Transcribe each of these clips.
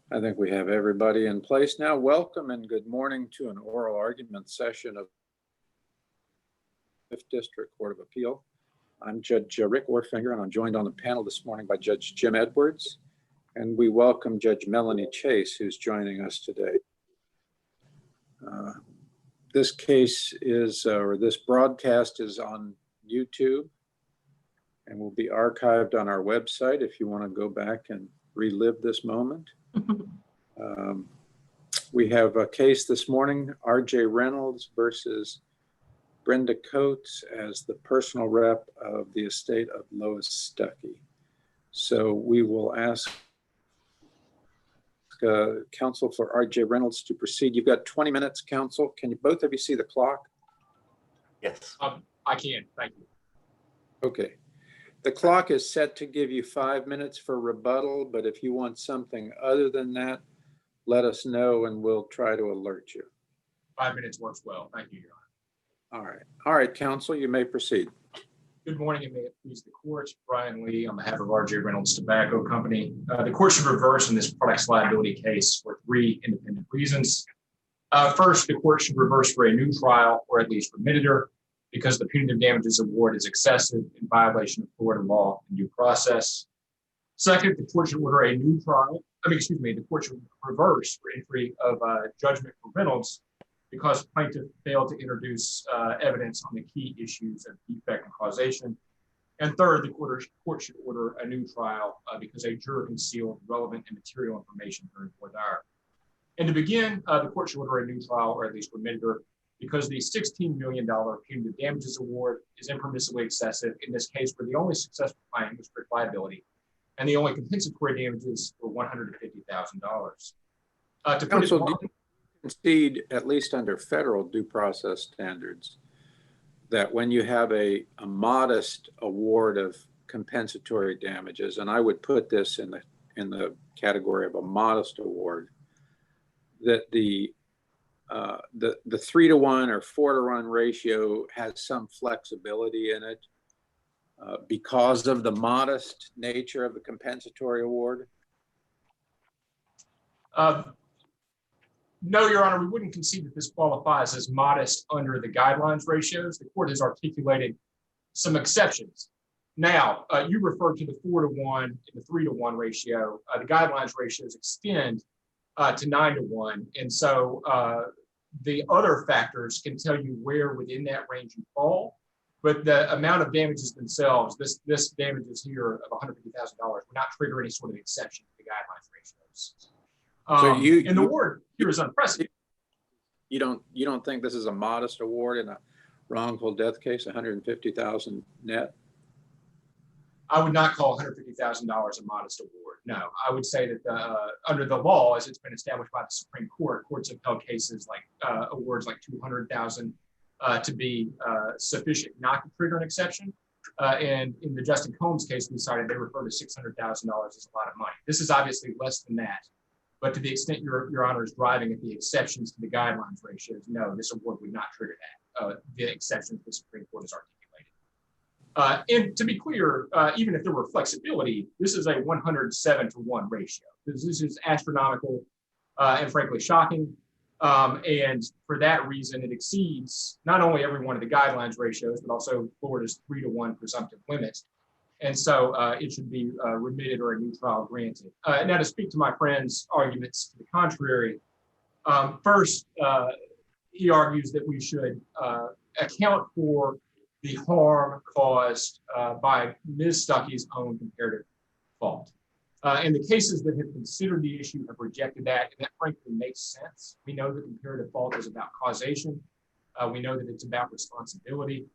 I think we have everybody in place now. Welcome and good morning to an oral argument session of 5th District Court of Appeal. I'm Judge Rick Orfinger, and I'm joined on the panel this morning by Judge Jim Edwards, and we welcome Judge Melanie Chase, who's joining us today. This case is, or this broadcast is on YouTube and will be archived on our website if you want to go back and relive this moment. We have a case this morning, R.J. Reynolds versus Brenda Coates as the personal rep of the estate of Lois Stuckey. So we will ask counsel for R.J. Reynolds to proceed. You've got 20 minutes, counsel. Can you both of you see the clock? Yes. I can, thank you. Okay. The clock is set to give you 5 minutes for rebuttal, but if you want something other than that, let us know and we'll try to alert you. 5 minutes works well. Thank you, Your Honor. All right, counsel, you may proceed. Good morning, and may it please the court. Brian Lee on behalf of R.J. Reynolds Tobacco Company. The court should reverse in this products liability case for 3 independent reasons. First, the court should reverse for a new trial or at least remit her because the punitive damages award is excessive in violation of Florida law and due process. Second, the court should order a new trial. The court should reverse for entry of judgment for Reynolds because plaintiff failed to introduce evidence on the key issues of defect and causation. And third, the court should order a new trial because a juror concealed relevant and material information during voir dire. And to begin, the court should order a new trial or at least remit her because the $16 million punitive damages award is impermissibly excessive in this case where the only successful claim was strict liability and the only compensatory damages were $150,000. Counsel, do you concede, at least under federal due process standards, that when you have a modest award of compensatory damages, and I would put this in the category of a modest award, that the 3-to-1 or 4-to-1 ratio has some flexibility in it because of the modest nature of the compensatory award? No, Your Honor, we wouldn't concede that this qualifies as modest under the guidelines ratios. The court has articulated some exceptions. Now, you referred to the 4-to-1 and the 3-to-1 ratio. The guidelines ratios extend to 9-to-1. And so the other factors can tell you where within that range you fall. But the amount of damages themselves, this damages here of $150,000 would not trigger any sort of exception to the guidelines ratios. And the award here is unprecedented. You don't think this is a modest award in a wrongful death case, $150,000 net? I would not call $150,000 a modest award. No, I would say that under the law, as it's been established by the Supreme Court, courts have held cases like awards like $200,000 to be sufficient not to trigger an exception. And in the Justin Combs case we cited, they refer to $600,000 as a lot of money. This is obviously less than that. But to the extent Your Honor is driving at the exceptions to the guidelines ratios, no, this award would not trigger that. The exceptions the Supreme Court has articulated. And to be clear, even if there were flexibility, this is a 107-to-1 ratio. This is astronomical and frankly shocking. And for that reason, it exceeds not only every one of the guidelines ratios, but also Florida's 3-to-1 presumptive limit. And so it should be remitted or a new trial granted. Now to speak to my friend's arguments to the contrary, first, he argues that we should account for the harm caused by Ms. Stuckey's own comparative fault. And the cases that have considered the issue have rejected that, and that frankly makes sense. We know that comparative fault is about causation. We know that it's about responsibility.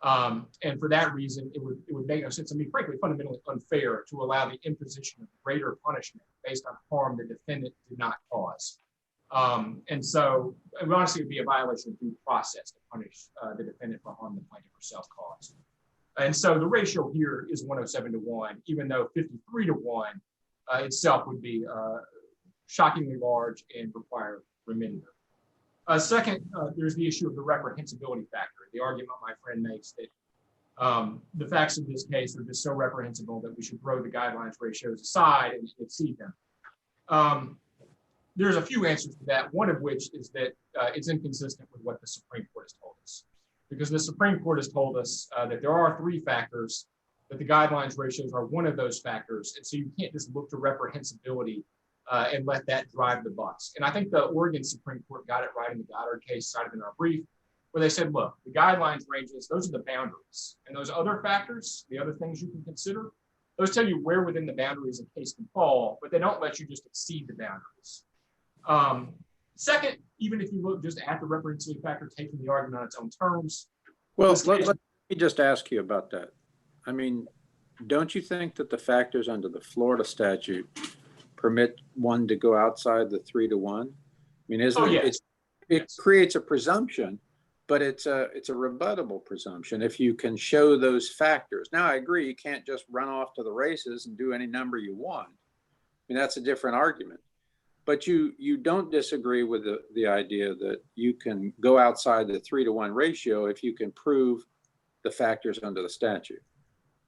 And for that reason, it would make no sense. I mean, frankly, fundamentally unfair to allow the imposition of greater punishment based on harm the defendant did not cause. And so it would honestly be a violation of due process to punish the defendant for harm the plaintiff herself caused. And so the ratio here is 107-to-1, even though 53-to-1 itself would be shockingly large and require remitting. Second, there's the issue of the reprehensibility factor. The argument my friend makes that the facts of this case are just so reprehensible that we should throw the guidelines ratios aside and exceed them. there's a few answers to that, one of which is that it's inconsistent with what the Supreme Court has told us. Because the Supreme Court has told us that there are 3 factors, that the guidelines ratios are one of those factors. And so you can't just look to reprehensibility and let that drive the bus. And I think the Oregon Supreme Court got it right in the Goddard case cited in our brief, where they said, look, the guidelines ranges, those are the boundaries. And those other factors, the other things you can consider, those tell you where within the boundaries a case can fall, but they don't let you just exceed the boundaries. Second, even if you look just at the reprehensibility factor, taking the argument on its own terms. Well, let me just ask you about that. I mean, don't you think that the factors under the Florida statute permit one to go outside the 3-to-1? I mean, it creates a presumption, but it's a rebuttable presumption if you can show those factors. Now, I agree, you can't just run off to the races and do any number you want. I mean, that's a different argument. But you don't disagree with the idea that you can go outside the 3-to-1 ratio if you can prove the factors under the statute.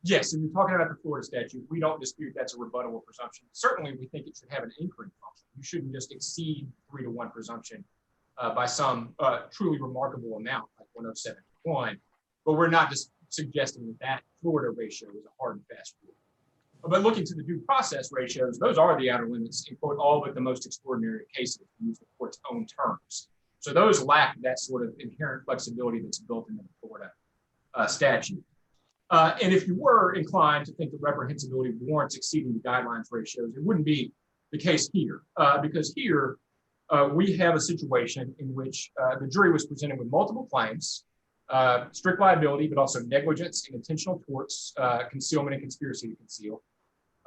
Yes, and you're talking about the Florida statute. We don't dispute that's a rebuttable presumption. Certainly, we think it should have an anchoring function. You shouldn't just exceed 3-to-1 presumption by some truly remarkable amount, like 107-1. But we're not just suggesting that that Florida ratio is a hard and fast rule. But looking to the due process ratios, those are the outer limits in quote all but the most extraordinary cases to use the court's own terms. So those lack that sort of inherent flexibility that's built into the Florida statute. And if you were inclined to think that reprehensibility warrants exceeding the guidelines ratios, it wouldn't be the case here, because here we have a situation in which the jury was presented with multiple claims, strict liability, but also negligence and intentional torts, concealment and conspiracy to conceal.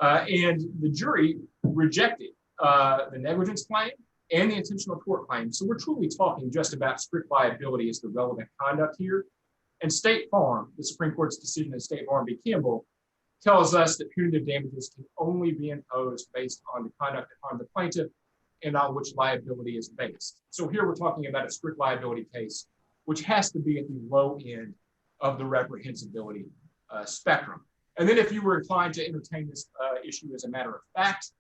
And the jury rejected the negligence claim and the intentional tort claim. So we're truly talking just about strict liability as the relevant conduct here. And State Farm, the Supreme Court's decision in State Farm v. Campbell, tells us that punitive damages can only be imposed based on the conduct that harmed the plaintiff and on which liability is based. So here we're talking about a strict liability case, which has to be at the low end of the reprehensibility spectrum. And then if you were inclined to entertain this issue as a matter of fact,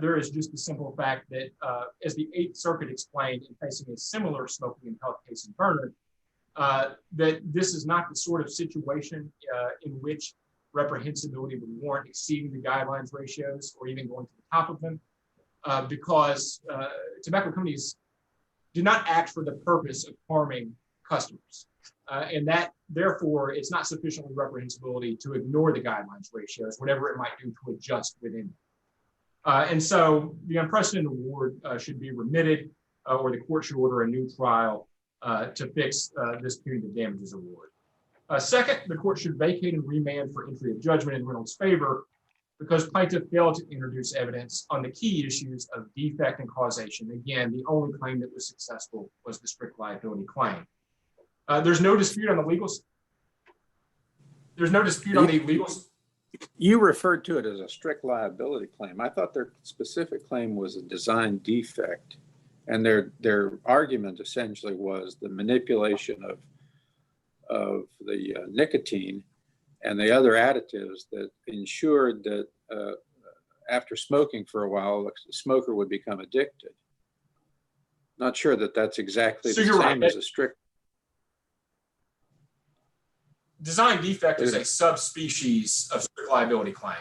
there is just the simple fact that as the Eighth Circuit explained in facing a similar smoking and health case in Bernard, that this is not the sort of situation in which reprehensibility would warrant exceeding the guidelines ratios or even going to the top of them, because tobacco companies do not act for the purpose of harming customers. And that, therefore, it's not sufficiently reprehensibility to ignore the guidelines ratios, whatever it might do to adjust within them. And so the unprecedented award should be remitted, or the court should order a new trial to fix this punitive damages award. Second, the court should vacate and remand for entry of judgment in Reynolds' favor because plaintiff failed to introduce evidence on the key issues of defect and causation. Again, the only claim that was successful was the strict liability claim. There's no dispute on the legals. There's no dispute on the legals. You referred to it as a strict liability claim. I thought their specific claim was a design defect, and their argument essentially was the manipulation of the nicotine and the other additives that ensured that after smoking for a while, the smoker would become addicted. Not sure that that's exactly the same as a strict. Design defect is a subspecies of strict liability claim.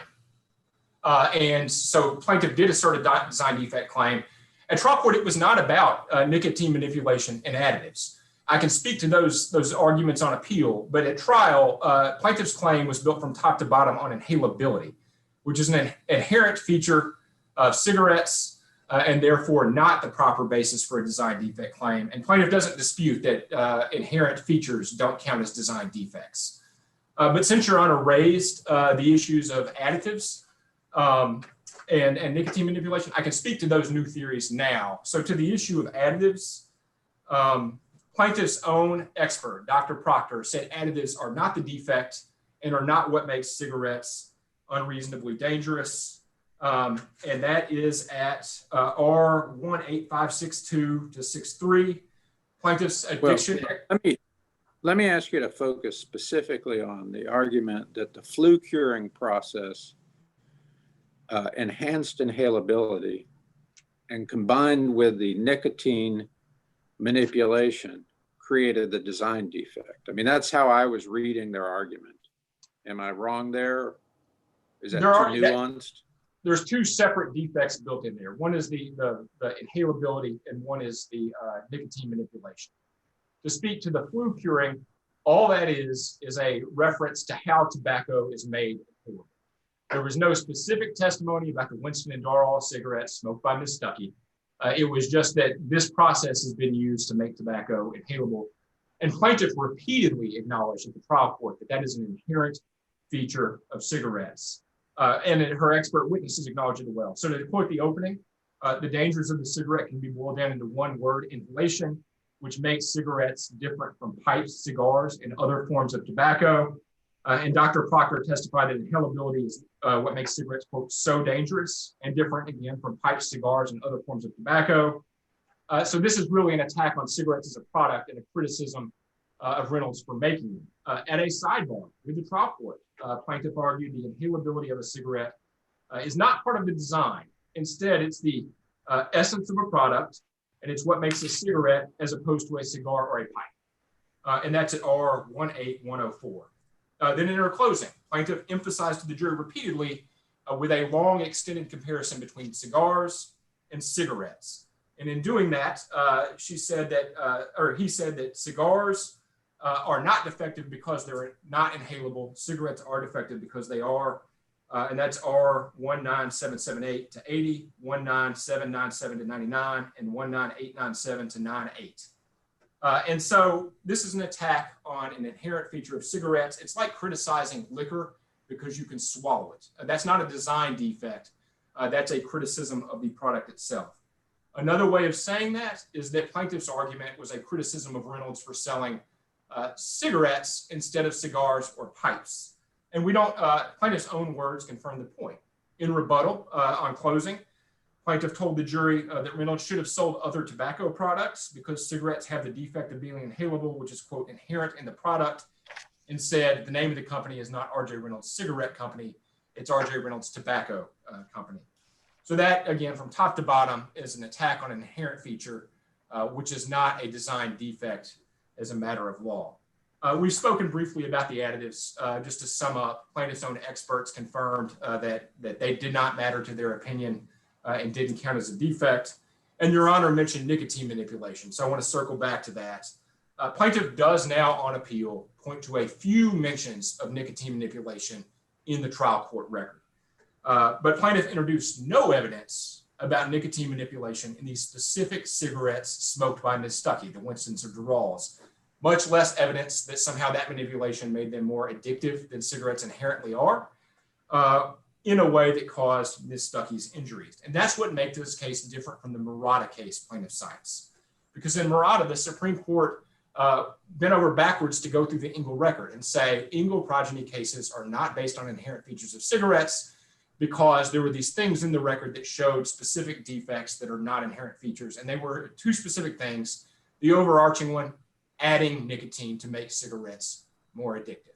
And so plaintiff did assert a design defect claim. At trial court, it was not about nicotine manipulation and additives. I can speak to those arguments on appeal, but at trial, plaintiff's claim was built from top to bottom on inhalability, which is an inherent feature of cigarettes and therefore not the proper basis for a design defect claim. And plaintiff doesn't dispute that inherent features don't count as design defects. But since Your Honor raised the issues of additives and nicotine manipulation, I can speak to those new theories now. So to the issue of additives, plaintiff's own expert, Dr. Proctor, said additives are not the defect and are not what makes cigarettes unreasonably dangerous. And that is at R18562-63. Plaintiff's addiction. Well, let me ask you to focus specifically on the argument that the flue curing process enhanced inhalability and combined with the nicotine manipulation created the design defect. I mean, that's how I was reading their argument. Am I wrong there? Is that too nuanced? There's two separate defects built in there. One is the inhalability, and one is the nicotine manipulation. To speak to the flue curing, all that is a reference to how tobacco is made inhalable. There was no specific testimony about the Winston and Darrell cigarettes smoked by Ms. Stuckey. It was just that this process has been used to make tobacco inhalable. And plaintiff repeatedly acknowledged at the trial court that that is an inherent feature of cigarettes. And her expert witnesses acknowledged it as well. So to quote the opening, the dangers of the cigarette can be boiled down into one word: inhalation, which makes cigarettes different from pipes, cigars, and other forms of tobacco. And Dr. Proctor testified that inhalability is what makes cigarettes, quote, so dangerous and different, again, from pipes, cigars, and other forms of tobacco. So this is really an attack on cigarettes as a product and a criticism of Reynolds for making them. At a sidebar with the trial court, plaintiff argued the inhalability of a cigarette is not part of the design. Instead, it's the essence of a product, and it's what makes a cigarette as opposed to a cigar or a pipe. And that's at R18104. Then in her closing, plaintiff emphasized to the jury repeatedly with a long extended comparison between cigars and cigarettes. And in doing that, she said that, or he said that cigars are not defective because they're not inhalable. Cigarettes are defective because they are. And that's R19778 to 80, 19797 to 99, and 19897 to 98. And so this is an attack on an inherent feature of cigarettes. It's like criticizing liquor because you can swallow it. That's not a design defect. That's a criticism of the product itself. Another way of saying that is that plaintiff's argument was a criticism of Reynolds for selling cigarettes instead of cigars or pipes. And we don't, plaintiff's own words confirm the point. In rebuttal, on closing, plaintiff told the jury that Reynolds should have sold other tobacco products because cigarettes have the defect of being inhalable, which is, quote, inherent in the product, and said the name of the company is not R.J. Reynolds Cigarette Company, it's R.J. Reynolds Tobacco Company. So that, again, from top to bottom, is an attack on an inherent feature, which is not a design defect as a matter of law. We've spoken briefly about the additives. Just to sum up, plaintiff's own experts confirmed that they did not matter to their opinion and didn't count as a defect. And Your Honor mentioned nicotine manipulation, so I want to circle back to that. Plaintiff does now on appeal point to a few mentions of nicotine manipulation in the trial court record. But plaintiff introduced no evidence about nicotine manipulation in these specific cigarettes smoked by Ms. Stuckey, the Winstons or Darrells, much less evidence that somehow that manipulation made them more addictive than cigarettes inherently are, in a way that caused Ms. Stuckey's injuries. And that's what makes this case different from the Murata case plaintiff cites. Because in Murata, the Supreme Court bent over backwards to go through the Engel record and say Engel progeny cases are not based on inherent features of cigarettes because there were these things in the record that showed specific defects that are not inherent features. And they were two specific things. The overarching one, adding nicotine to make cigarettes more addictive.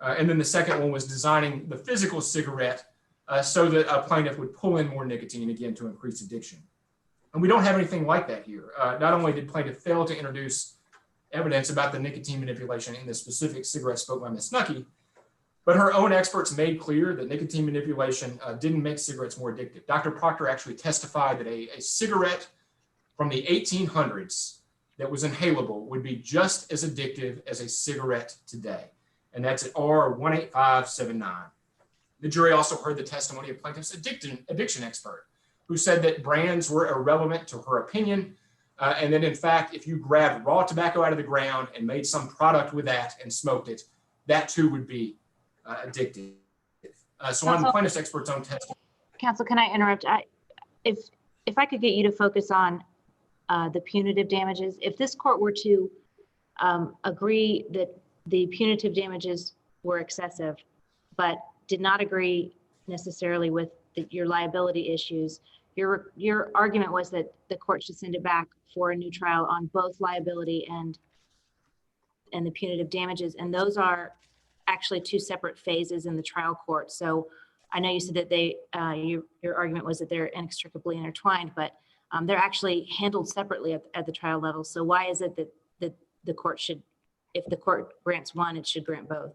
And then the second one was designing the physical cigarette so that a plaintiff would pull in more nicotine, again, to increase addiction. And we don't have anything like that here. Not only did plaintiff fail to introduce evidence about the nicotine manipulation in the specific cigarette smoked by Ms. Stuckey, but her own experts made clear that nicotine manipulation didn't make cigarettes more addictive. Dr. Proctor actually testified that a cigarette from the 1800s that was inhalable would be just as addictive as a cigarette today. And that's at R18579. The jury also heard the testimony of plaintiff's addiction expert, who said that brands were irrelevant to her opinion, and that in fact, if you grabbed raw tobacco out of the ground and made some product with that and smoked it, that too would be addictive. So on the plaintiff's expert's own testimony. Counsel, can I interrupt? If I could get you to focus on the punitive damages. If this court were to agree that the punitive damages were excessive, but did not agree necessarily with your liability issues, your argument was that the court should send it back for a new trial on both liability and the punitive damages. And those are actually two separate phases in the trial court. So I know you said that your argument was that they're inextricably intertwined, but They're actually handled separately at the trial level. So why is it that the court should, if the court grants one, it should grant both?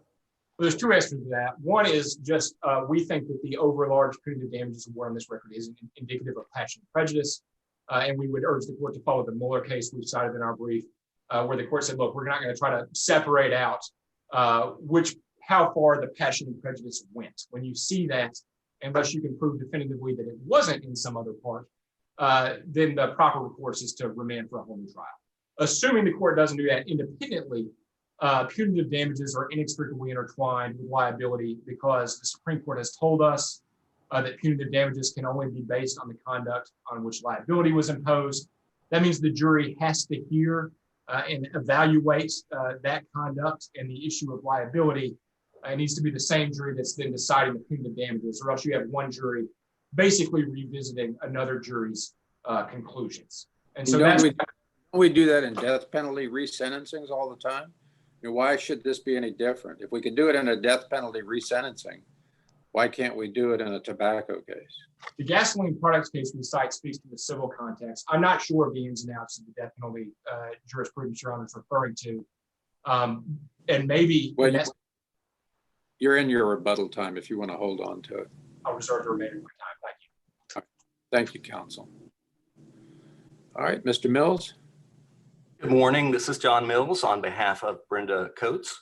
Well, there's two aspects to that. One is just we think that the overlarge punitive damages award on this record is indicative of passion and prejudice. And we would urge the court to follow the Mueller case we cited in our brief, where the court said, look, we're not going to try to separate out how far the passion and prejudice went. When you see that, unless you can prove definitively that it wasn't in some other part, then the proper recourse is to remand for a whole new trial. Assuming the court doesn't do that independently, punitive damages are inextricably intertwined with liability because the Supreme Court has told us that punitive damages can only be based on the conduct on which liability was imposed. That means the jury has to hear and evaluate that conduct and the issue of liability. It needs to be the same jury that's then deciding the punitive damages, or else you have one jury basically revisiting another jury's conclusions. And so we do that in death penalty resentencings all the time. Why should this be any different? If we can do it in a death penalty resentencing, why can't we do it in a tobacco case? The gasoline products case we cite speaks to the civil context. I'm not sure of the ins and outs of the death penalty jurisprudence Your Honor is referring to. And maybe you're in your rebuttal time if you want to hold on to it. I'll reserve the remainder of my time. Thank you. Thank you, counsel. All right, Mr. Mills. Good morning. This is John Mills on behalf of Brenda Coates.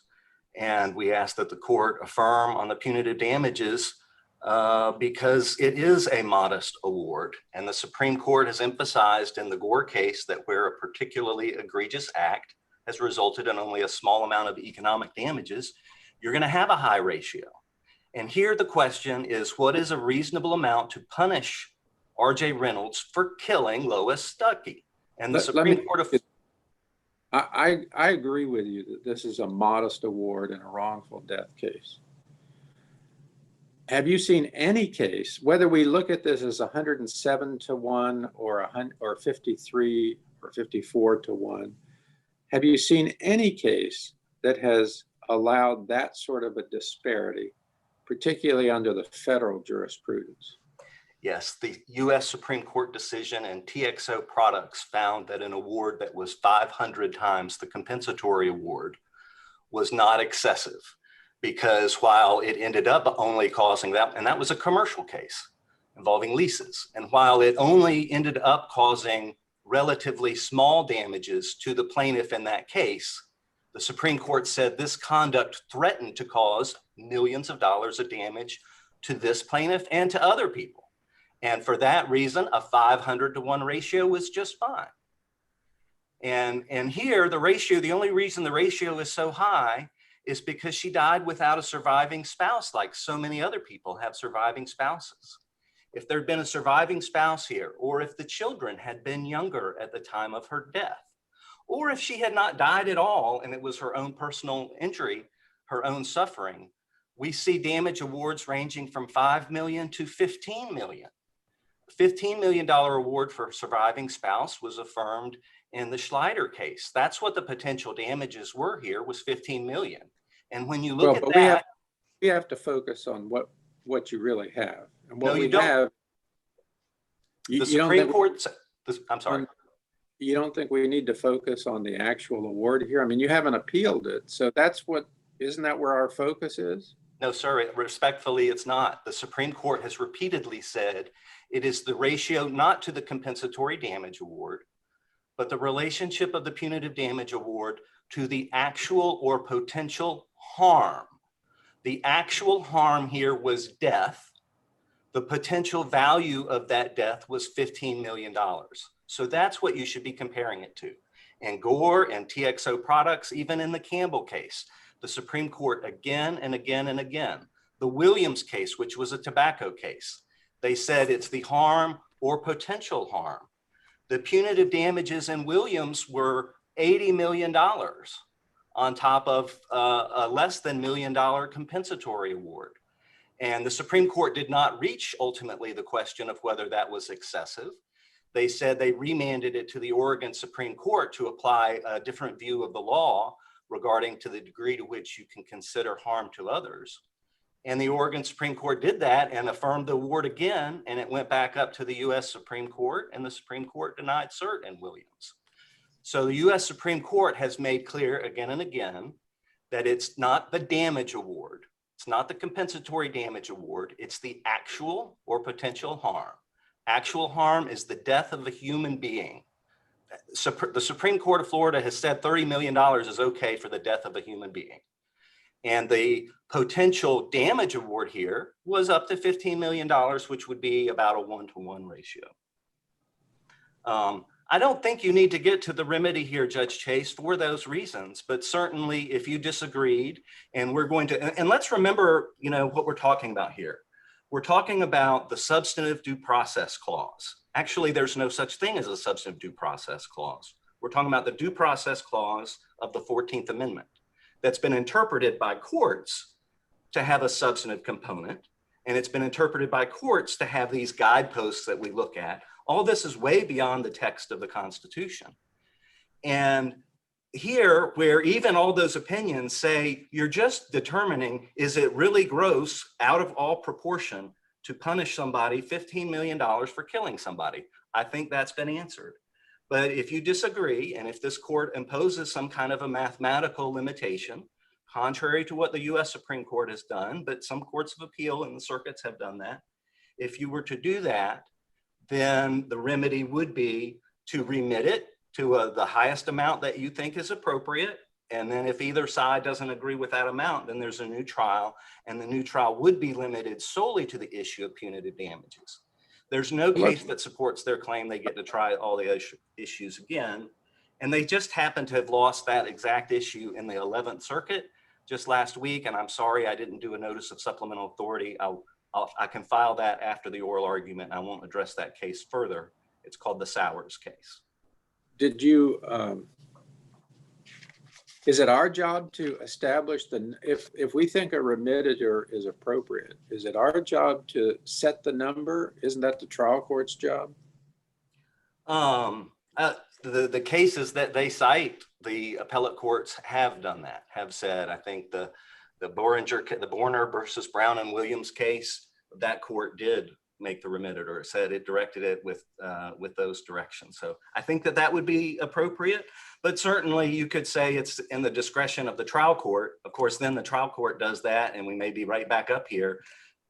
And we ask that the court affirm on the punitive damages because it is a modest award. And the Supreme Court has emphasized in the Gore case that where a particularly egregious act has resulted in only a small amount of economic damages, you're going to have a high ratio. And here the question is, what is a reasonable amount to punish R.J. Reynolds for killing Lois Stuckey? And the Supreme Court of... I agree with you that this is a modest award in a wrongful death case. Have you seen any case, whether we look at this as 107 to 1 or 53 or 54 to 1, have you seen any case that has allowed that sort of a disparity, particularly under the federal jurisprudence? Yes, the U.S. Supreme Court decision and TXO products found that an award that was 500 times the compensatory award was not excessive, because while it ended up only causing that, and that was a commercial case involving leases, and while it only ended up causing relatively small damages to the plaintiff in that case, the Supreme Court said this conduct threatened to cause millions of dollars of damage to this plaintiff and to other people. And for that reason, a 500 to 1 ratio was just fine. And here the ratio, the only reason the ratio is so high is because she died without a surviving spouse, like so many other people have surviving spouses. If there'd been a surviving spouse here, or if the children had been younger at the time of her death, or if she had not died at all and it was her own personal injury, her own suffering, we see damage awards ranging from 5 million to 15 million. $15 million award for surviving spouse was affirmed in the Schleider case. That's what the potential damages were here, was 15 million. And when you look at that, we have to focus on what you really have. And what no, we have, the Supreme Court, I'm sorry. You don't think we need to focus on the actual award here? I mean, you haven't appealed it. So isn't that where our focus is? No, sir, respectfully, it's not. The Supreme Court has repeatedly said it is the ratio not to the compensatory damage award, but the relationship of the punitive damage award to the actual or potential harm. The actual harm here was death. The potential value of that death was $15 million. So that's what you should be comparing it to. And Gore and TXO products, even in the Campbell case, the Supreme Court again and again and again. The Williams case, which was a tobacco case, they said it's the harm or potential harm. The punitive damages in Williams were $80 million on top of a less than $1 million compensatory award. And the Supreme Court did not reach ultimately the question of whether that was excessive. They said they remanded it to the Oregon Supreme Court to apply a different view of the law regarding to the degree to which you can consider harm to others. And the Oregon Supreme Court did that and affirmed the award again, and it went back up to the US Supreme Court, and the Supreme Court denied cert in Williams. So the US Supreme Court has made clear again and again that it's not the damage award, it's not the compensatory damage award, it's the actual or potential harm. Actual harm is the death of a human being. The Supreme Court of Florida has said $30 million is okay for the death of a human being. And the potential damage award here was up to $15 million, which would be about a 1-to-1 ratio. I don't think you need to get to the remedy here, Judge Chase, for those reasons, but certainly if you disagreed, and we're going to, and let's remember, you know, what we're talking about here. We're talking about the substantive due process clause. Actually, there's no such thing as a substantive due process clause. We're talking about the due process clause of the 14th Amendment that's been interpreted by courts to have a substantive component, and it's been interpreted by courts to have these guideposts that we look at. All this is way beyond the text of the Constitution. And here, where even all those opinions say you're just determining, is it really gross, out of all proportion, to punish somebody $15 million for killing somebody? I think that's been answered. But if you disagree, and if this court imposes some kind of a mathematical limitation, contrary to what the US Supreme Court has done, but some courts of appeal and the circuits have done that, if you were to do that, then the remedy would be to remit it to the highest amount that you think is appropriate. And then if either side doesn't agree with that amount, then there's a new trial, and the new trial would be limited solely to the issue of punitive damages. There's no case that supports their claim they get to try all the issues again. And they just happen to have lost that exact issue in the 11th Circuit just last week. And I'm sorry I didn't do a notice of supplemental authority. I can file that after the oral argument. I won't address that case further. It's called the Sowers case. Did you, is it our job to establish if we think a remitter is appropriate, is it our job to set the number? Isn't that the trial court's job? The cases that they cite, the appellate courts have done that, have said, I think the Borner versus Brown and Williams case, that court did make the remitter, or said it directed it with those directions. So I think that would be appropriate, but certainly you could say it's in the discretion of the trial court. Of course, then the trial court does that, and we may be right back up here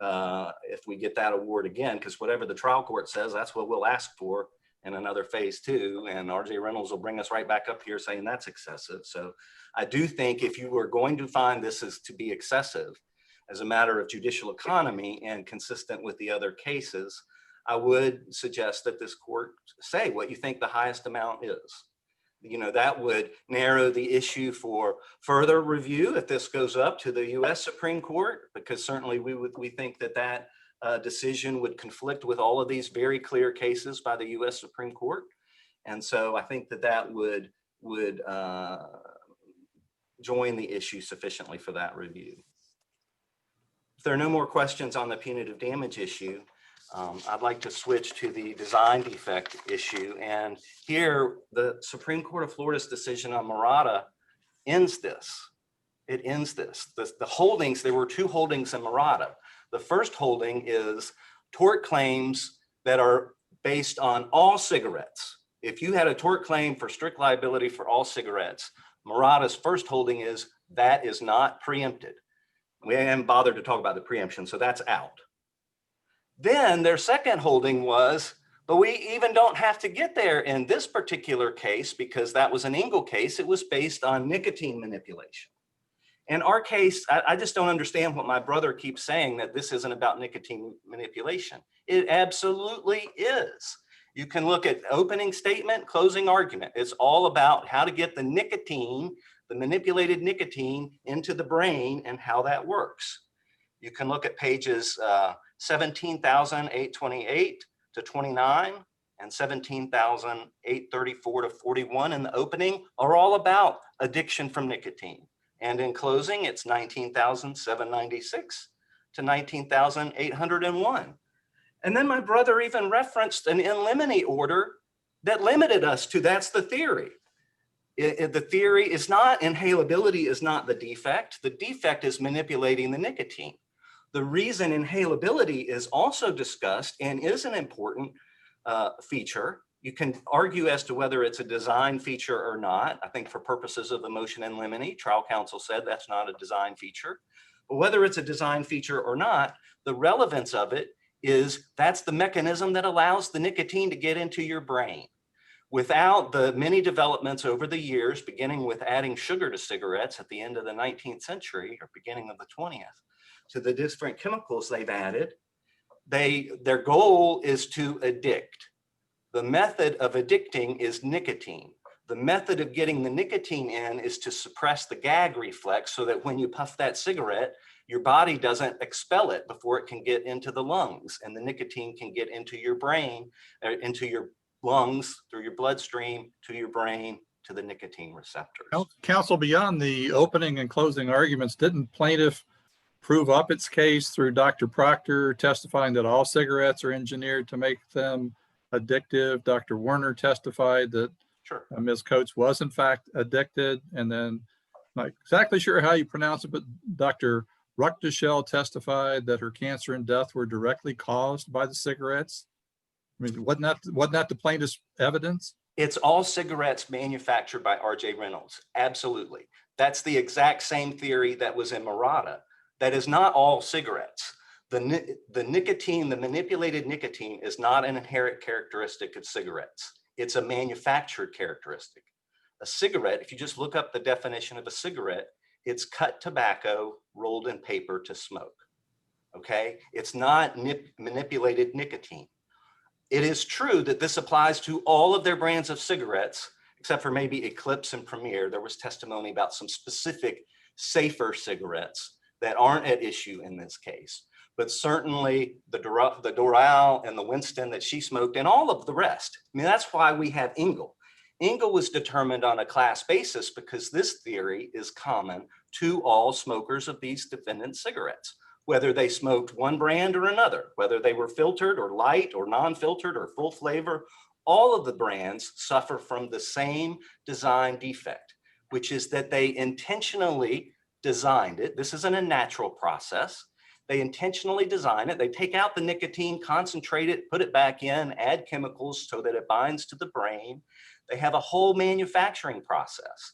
if we get that award again, because whatever the trial court says, that's what we'll ask for in another phase 2, and RJ Reynolds will bring us right back up here saying that's excessive. So I do think if you were going to find this is to be excessive as a matter of judicial economy and consistent with the other cases, I would suggest that this court say what you think the highest amount is. You know, that would narrow the issue for further review if this goes up to the US Supreme Court, because certainly we think that decision would conflict with all of these very clear cases by the US Supreme Court. And so I think that would join the issue sufficiently for that review. If there are no more questions on the punitive damage issue, I'd like to switch to the design defect issue. And here, the Supreme Court of Florida's decision on Murata ends this. It ends this. The holdings, there were 2 holdings in Murata. The first holding is tort claims that are based on all cigarettes. If you had a tort claim for strict liability for all cigarettes, Murata's first holding is that is not preempted. We haven't bothered to talk about the preemption, so that's out. Then their second holding was, but we even don't have to get there in this particular case because that was an Engle case. It was based on nicotine manipulation. In our case, I just don't understand what my brother keeps saying, that this isn't about nicotine manipulation. It absolutely is. You can look at opening statement, closing argument. It's all about how to get the nicotine, the manipulated nicotine, into the brain and how that works. You can look at pages 17,828 to 29 and 17,834 to 41 in the opening are all about addiction from nicotine. And in closing, it's 19,796 to 19,801. And then my brother even referenced an in limine order that limited us to that's the theory. The theory is not, inhalability is not the defect. The defect is manipulating the nicotine. The reason inhalability is also discussed and is an important feature. You can argue as to whether it's a design feature or not. I think for purposes of the motion in limine, trial counsel said that's not a design feature. But whether it's a design feature or not, the relevance of it is that's the mechanism that allows the nicotine to get into your brain. Without the many developments over the years, beginning with adding sugar to cigarettes at the end of the 19th century or beginning of the 20th, to the different chemicals they've added, their goal is to addict. The method of addicting is nicotine. The method of getting the nicotine in is to suppress the gag reflex so that when you puff that cigarette, your body doesn't expel it before it can get into the lungs, and the nicotine can get into your brain, into your lungs, through your bloodstream, to your brain, to the nicotine receptors. Counsel, beyond the opening and closing arguments, didn't plaintiff prove up its case through Dr. Proctor testifying that all cigarettes are engineered to make them addictive? Dr. Werner testified that Sure. Ms. Coates was in fact addicted. And then, not exactly sure how you pronounce it, but Dr. Ruckdeschel testified that her cancer and death were directly caused by the cigarettes. I mean, wasn't that the plaintiff's evidence? It's all cigarettes manufactured by R.J. Reynolds. Absolutely. That's the exact same theory that was in Murata. That is not all cigarettes. The nicotine, the manipulated nicotine, is not an inherent characteristic of cigarettes. It's a manufactured characteristic. A cigarette, if you just look up the definition of a cigarette, it's cut tobacco rolled in paper to smoke. Okay? It's not manipulated nicotine. It is true that this applies to all of their brands of cigarettes, except for maybe Eclipse and Premier. There was testimony about some specific safer cigarettes that aren't at issue in this case. But certainly the Doral and the Winston that she smoked and all of the rest. I mean, that's why we have Engel. Engel was determined on a class basis because this theory is common to all smokers of these defendant cigarettes, whether they smoked one brand or another, whether they were filtered or light or non-filtered or full flavor. All of the brands suffer from the same design defect, which is that they intentionally designed it. This isn't a natural process. They intentionally design it. They take out the nicotine, concentrate it, put it back in, add chemicals so that it binds to the brain. They have a whole manufacturing process.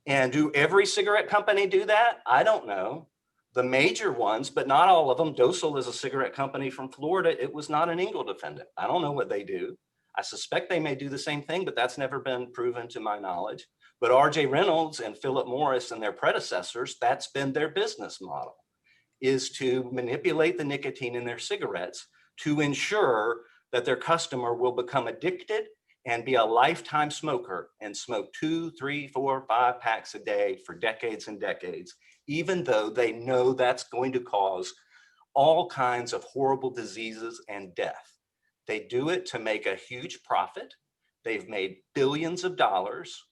And do every cigarette company do that? I don't know. The major ones, but not all of them. Docil is a cigarette company from Florida. It was not an Engel defendant. I don't know what they do. I suspect they may do the same thing, but that's never been proven to my knowledge. But R.J. Reynolds and Philip Morris and their predecessors, that's been their business model, is to manipulate the nicotine in their cigarettes to ensure that their customer will become addicted and be a lifetime smoker and smoke 2, 3, 4, 5 packs a day for decades and decades, even though they know that's going to cause all kinds of horrible diseases and death. They do it to make a huge profit. They've made billions of dollars.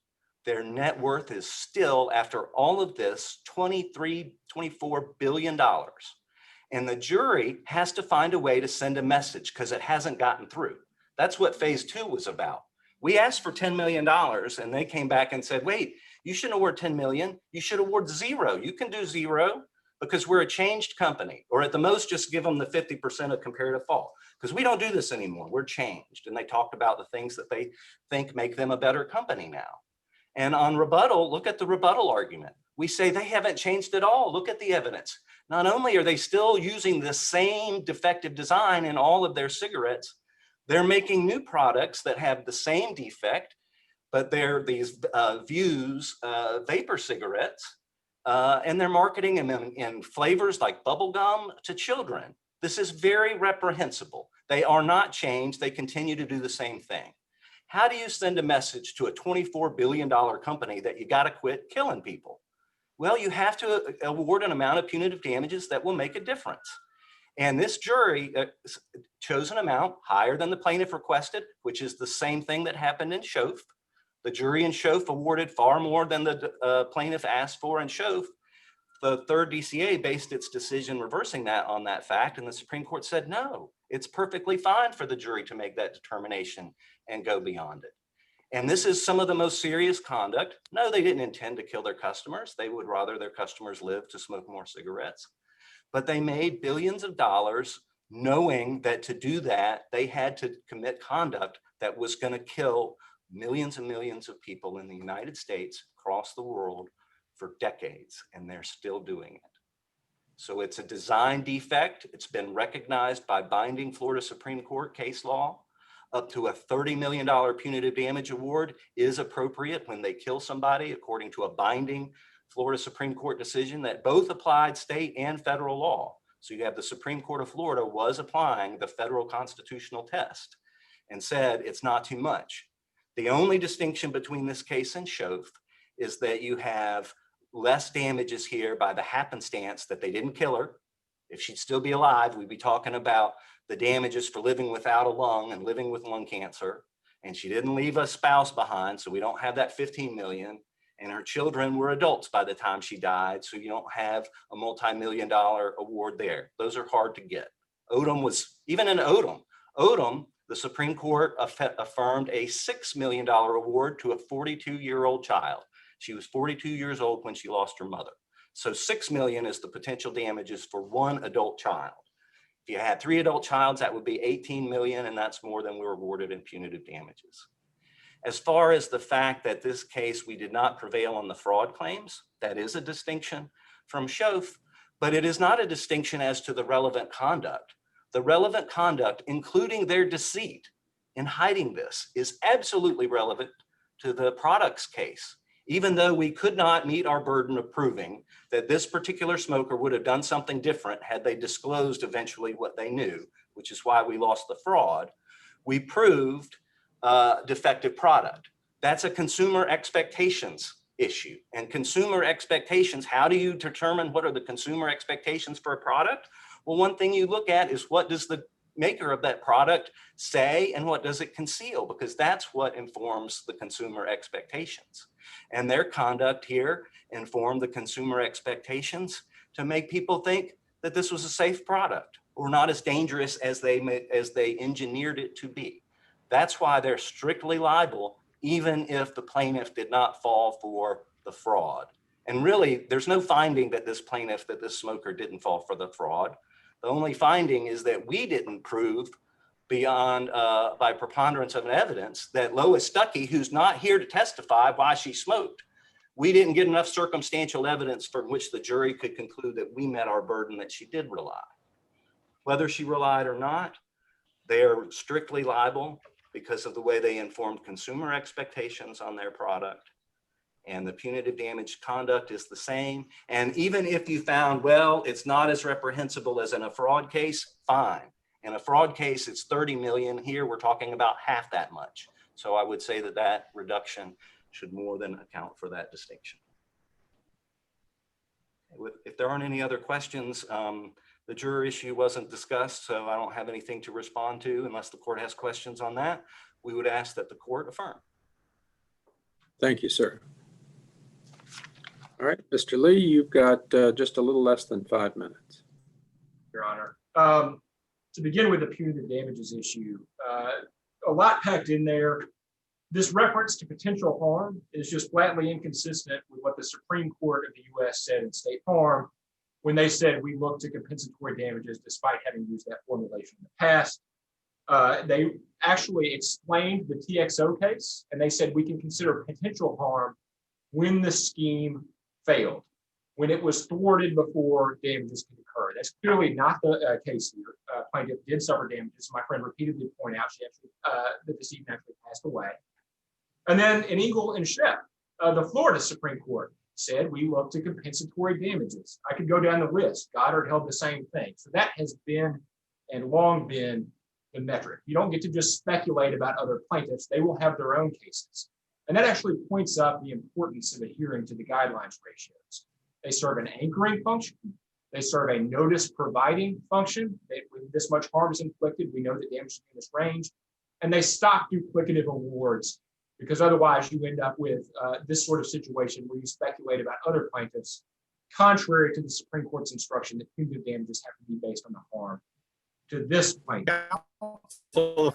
Their net worth is still, after all of this, $23, $24 billion. And the jury has to find a way to send a message because it hasn't gotten through. That's what phase 2 was about. We asked for $10 million and they came back and said, wait, you shouldn't award 10 million. You should award 0. You can do 0 because we're a changed company, or at the most just give them the 50% of comparative fault because we don't do this anymore. We're changed. And they talked about the things that they think make them a better company now. And on rebuttal, look at the rebuttal argument. We say they haven't changed at all. Look at the evidence. Not only are they still using the same defective design in all of their cigarettes, they're making new products that have the same defect, but they're these Vuse vapor cigarettes, and they're marketing them in flavors like bubblegum to children. This is very reprehensible. They are not changed. They continue to do the same thing. How do you send a message to a $24 billion company that you got to quit killing people? Well, you have to award an amount of punitive damages that will make a difference. And this jury chose an amount higher than the plaintiff requested, which is the same thing that happened in Schoaf. The jury in Schoaf awarded far more than the plaintiff asked for in Schoaf. The third DCA based its decision reversing that on that fact, and the Supreme Court said, no, it's perfectly fine for the jury to make that determination and go beyond it. And this is some of the most serious conduct. No, they didn't intend to kill their customers. They would rather their customers live to smoke more cigarettes. but they made billions of dollars knowing that to do that, they had to commit conduct that was going to kill millions and millions of people in the United States, across the world for decades, and they're still doing it. So it's a design defect. It's been recognized by binding Florida Supreme Court case law. Up to a $30 million punitive damage award is appropriate when they kill somebody, according to a binding Florida Supreme Court decision that both applied state and federal law. So you have the Supreme Court of Florida was applying the federal constitutional test and said it's not too much. The only distinction between this case and Schoaf is that you have less damages here by the happenstance that they didn't kill her. If she'd still be alive, we'd be talking about the damages for living without a lung and living with lung cancer. And she didn't leave a spouse behind, so we don't have that 15 million. And her children were adults by the time she died, so you don't have a multi-million-dollar award there. Those are hard to get. Odom was, even in Odom, the Supreme Court affirmed a $6 million award to a 42-year-old child. She was 42 years old when she lost her mother. So 6 million is the potential damages for one adult child. If you had 3 adult childs, that would be 18 million, and that's more than we're awarded in punitive damages. As far as the fact that this case, we did not prevail on the fraud claims, that is a distinction from Schoaf, but it is not a distinction as to the relevant conduct. The relevant conduct, including their deceit in hiding this, is absolutely relevant to the products case. Even though we could not meet our burden of proving that this particular smoker would have done something different had they disclosed eventually what they knew, which is why we lost the fraud, we proved defective product. That's a consumer expectations issue. And consumer expectations, how do you determine what are the consumer expectations for a product? Well, one thing you look at is what does the maker of that product say and what does it conceal? Because that's what informs the consumer expectations. And their conduct here informed the consumer expectations to make people think that this was a safe product or not as dangerous as they engineered it to be. That's why they're strictly liable, even if the plaintiff did not fall for the fraud. And really, there's no finding that this smoker didn't fall for the fraud. The only finding is that we didn't prove beyond by preponderance of evidence that Lois Stuckey, who's not here to testify why she smoked, we didn't get enough circumstantial evidence from which the jury could conclude that we met our burden that she did rely. Whether she relied or not, they are strictly liable because of the way they informed consumer expectations on their product. And the punitive damage conduct is the same. And even if you found, well, it's not as reprehensible as in a fraud case, fine. In a fraud case, it's 30 million. Here, we're talking about half that much. So I would say that that reduction should more than account for that distinction. If there aren't any other questions, the juror issue wasn't discussed, so I don't have anything to respond to unless the court has questions on that. We would ask that the court affirm. Thank you, sir. All right, Mr. Lee, you've got just a little less than 5 minutes. Your Honor. To begin with the punitive damages issue, a lot packed in there. This reference to potential harm is just flatly inconsistent with what the Supreme Court of the U.S. said in State Farm when they said we look to compensatory damages despite having used that formulation in the past. They actually explained the TXO case, and they said we can consider potential harm when the scheme failed, when it was thwarted before damages could occur. That's clearly not the case here. Plaintiff did suffer damages. My friend repeatedly pointed out she actually, the decedent actually passed away. And then in Engle and Shep, the Florida Supreme Court said we look to compensatory damages. I could go down the list. Goddard held the same thing. So that has been and long been the metric. You don't get to just speculate about other plaintiffs. They will have their own cases. And that actually points up the importance of adhering to the guidelines ratios. They serve an anchoring function. They serve a notice providing function. When this much harm is inflicted, we know that damage is in this range. And they stop duplicative awards, because otherwise you end up with this sort of situation where you speculate about other plaintiffs, contrary to the Supreme Court's instruction that punitive damages have to be based on the harm to this plaintiff. So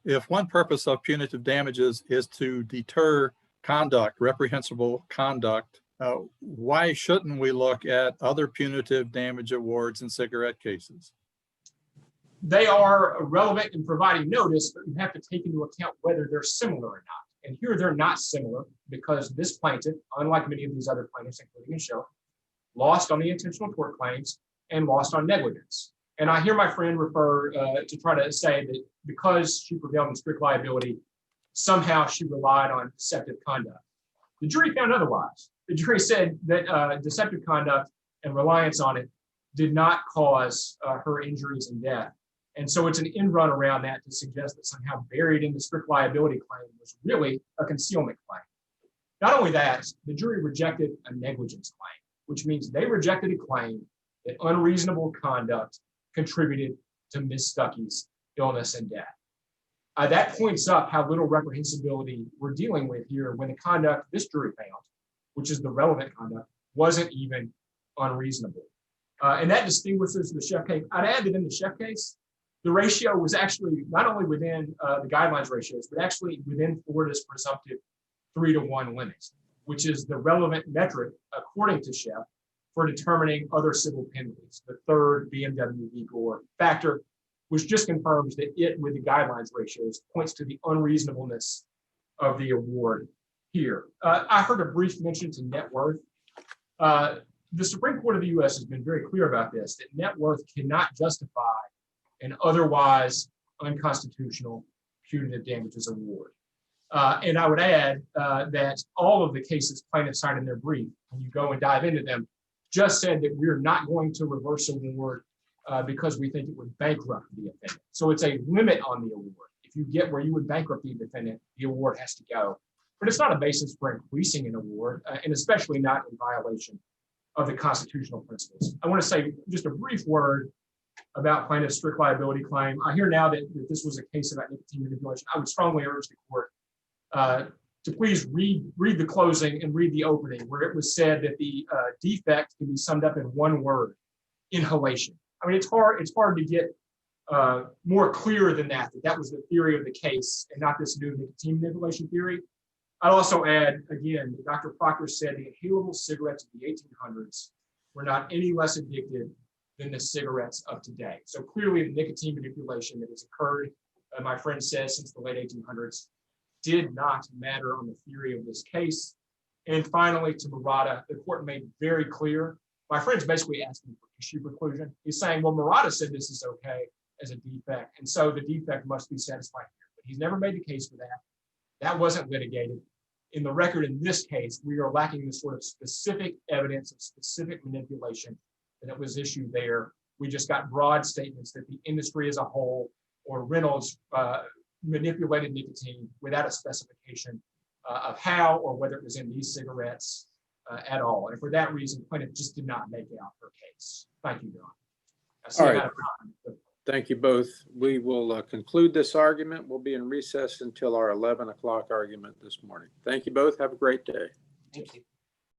if one purpose of punitive damages is to deter conduct, reprehensible conduct Why shouldn't we look at other punitive damage awards in cigarette cases? They are relevant in providing notice, but you have to take into account whether they're similar or not. And here they're not similar because this plaintiff, unlike many of these other plaintiffs, including Michelle, lost on the intentional tort claims and lost on negligence. And I hear my friend refer to try to say that because she prevailed in strict liability, somehow she relied on deceptive conduct. The jury found otherwise. The jury said that deceptive conduct and reliance on it did not cause her injuries and death. And so it's an end run around that to suggest that somehow buried in the strict liability claim was really a concealment claim. Not only that, the jury rejected a negligence claim, which means they rejected a claim that unreasonable conduct contributed to Miss Stuckey's illness and death. That points up how little reprehensibility we're dealing with here when the conduct this jury found, which is the relevant conduct, wasn't even unreasonable. And that distinguishes the Chef case. I'd add that in the Chef case, the ratio was actually not only within the guidelines ratios, but actually within Florida's presumptive 3-to-1 limit, which is the relevant metric, according to Chef, for determining other civil penalties. The third BMW v. Gore factor, which just confirms that it, with the guidelines ratios, points to the unreasonableness of the award here. I heard a brief mention to net worth. The Supreme Court of the U.S. has been very clear about this, that net worth cannot justify an otherwise unconstitutional punitive damages award. And I would add that all of the cases plaintiffs cited in their brief, when you go and dive into them, just said that we're not going to reverse an award because we think it would bankrupt the defendant. So it's a limit on the award. If you get where you would bankrupt the defendant, the award has to go. But it's not a basis for increasing an award, and especially not in violation of the constitutional principles. I want to say just a brief word about plaintiff's strict liability claim. I hear now that this was a case about nicotine manipulation. I would strongly urge the court to please read the closing and read the opening, where it was said that the defect can be summed up in one word: inhalation. I mean, it's hard to get more clear than that was the theory of the case and not this new nicotine manipulation theory. I'd also add, again, that Dr. Proctor said the inhalable cigarettes of the 1800s were not any less addictive than the cigarettes of today. So clearly the nicotine manipulation that has occurred, my friend says, since the late 1800s, did not matter on the theory of this case. And finally, to Murata, the court made very clear, my friend's basically asking for issue preclusion. He's saying, well, Murata said this is okay as a defect, and so the defect must be satisfied here. But he's never made the case for that. That wasn't litigated. In the record in this case, we are lacking the sort of specific evidence of specific manipulation that was issued there. We just got broad statements that the industry as a whole or Reynolds manipulated nicotine without a specification of how or whether it was in these cigarettes at all. And for that reason, plaintiff just did not make out her case. Thank you, John. I see I'm out of time. Thank you both. We will conclude this argument. We'll be in recess until our 11 o'clock argument this morning. Thank you both. Have a great day. Thank you.